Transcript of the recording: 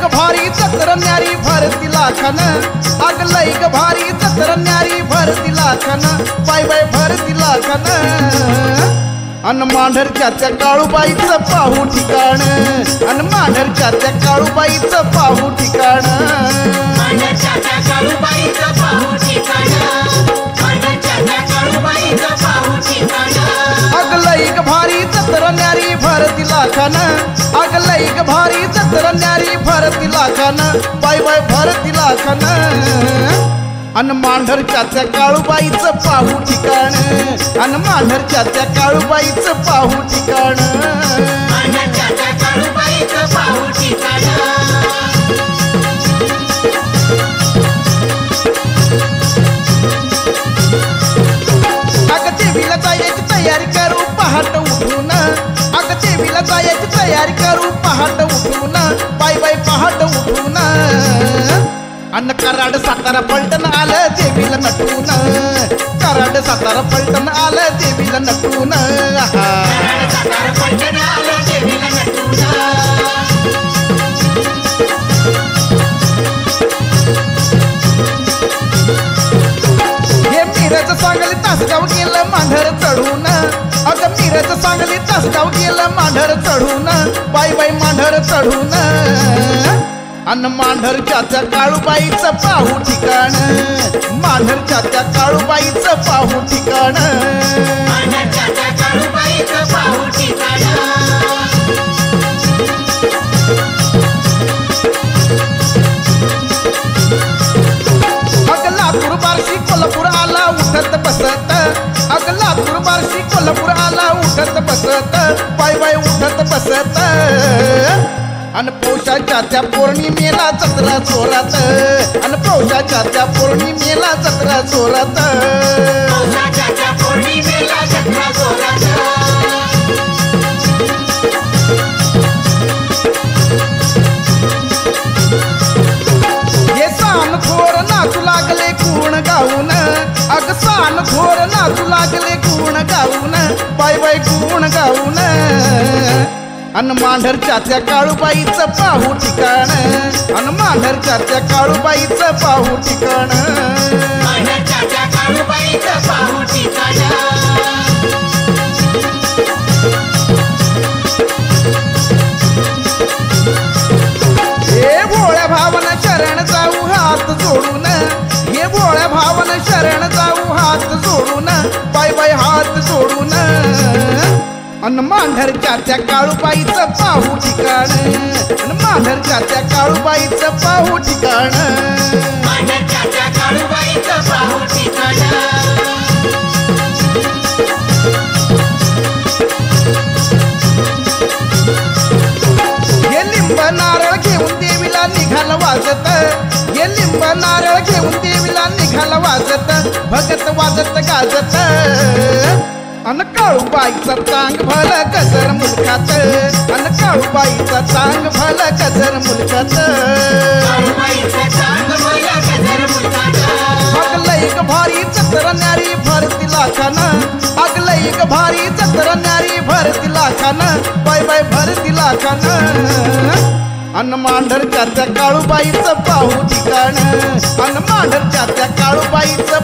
न्यारी भरती लाखन अगलैक भारी जत्र न्यारी भरती लाखन बाय बाय भरती लाखन अन मांढरच्या त्या काळूबाईचं पाहू ठिकाण अन मांढरच्या त्या काळूबाईचं पाहू ठिकाण मांढरच्या त्या काळूबाईचं पाहू ठिकाण मांढरच्या त्या काळूबाईचं पाहू ठिकाण अगलैक भारी जत्र न्यारी भरती लाखन अगलैक भारी जत्र न्यारी भरती लाखन बाय बाय भरती लाखन अन मांढरच्या त्या काळूबाईचं पाहू ठिकाण अन मांढरच्या त्या काळूबाईचं पाहू ठिकाण मांढरच्या त्या काळूबाईचं पाहू ठिकाण अगं देवीला जायची तयारी करू पहाट उठून अगं देवीला जायची तयारी करू पहाट उठून बाय बाय पहाट उठून अन्न कराड सातारा पलटण आलं देवीला नटून कराड सातारा पलटण आलं देवीला नटून सातारा पलटण आलं देवीला नटून हे मिरज सांगली तासगाव गेलं मांढर चढून अगं मिरज सांगली तासगाव गेलं मांढर चढून बाय बाय मांढर चढून अन मांढरच्या त्या काळूबाईचं पाहू ठिकाण मांढरच्या त्या काळूबाईचं पाहू ठिकाण मांढरच्या त्या काळूबाईचं पाहू ठिकाण अगं लातूर बार्शी कोल्हापूर आला उठत बसत अगं लातूर बार्शी कोल्हापूर आला उठत बसत बाय बाय उठत बसत अन पौषाच्या त्या पौर्णिमेला जत्रा जोरात अन पौषाच्या त्या पौर्णिमेला जत्रा जोरात पावसाच्या त्या पौर्णिमेला जत्रा जोरात हे सान थोर नाचू लागले गुण गाऊन अग सान थोर नाचू लागले गुण गाऊन बाय बाय गुण गाऊन अन मांढरच्या त्या काळूबाईचं पाहू ठिकाण अन मांढरच्या त्या काळूबाईचं पाहू ठिकाण मांढरच्या त्या काळूबाईचं पाहू ठिकाण हे भोळ्या भावन शरण जाऊ हात जोडून हे भोळ्या भावन शरण जाऊ हात जोडून बाय बाय हात जोडून अन मांढरच्या त्या काळूबाईचं पाहू ठिकाण अन मांढरच्या त्या काळूबाईचं पाहू ठिकाण मांढरच्या त्या काळूबाईचं पाहू ठिकाण हे लिंब नारळ घेऊन देवीला निघाल वाजत हे लिंब नारळ घेऊन देवीला निघाल वाजत भगत वाजत गाजत अन काळूबाईचा चांग भल गजर मुलखात अन काळूबाईचा चांग भल गजर मुलखात काळूबाईचं चांग मला गजर मुलखात अगलैक भारी जत्र न्यारी भरती लाखान अगलैक भारी जत्र न्यारी भरती लाखान बाय बाय भरती लाखान अन मांढरच्या त्या काळूबाईचं पाहू ठिकाण अन मांढरच्या त्या काळूबाईचं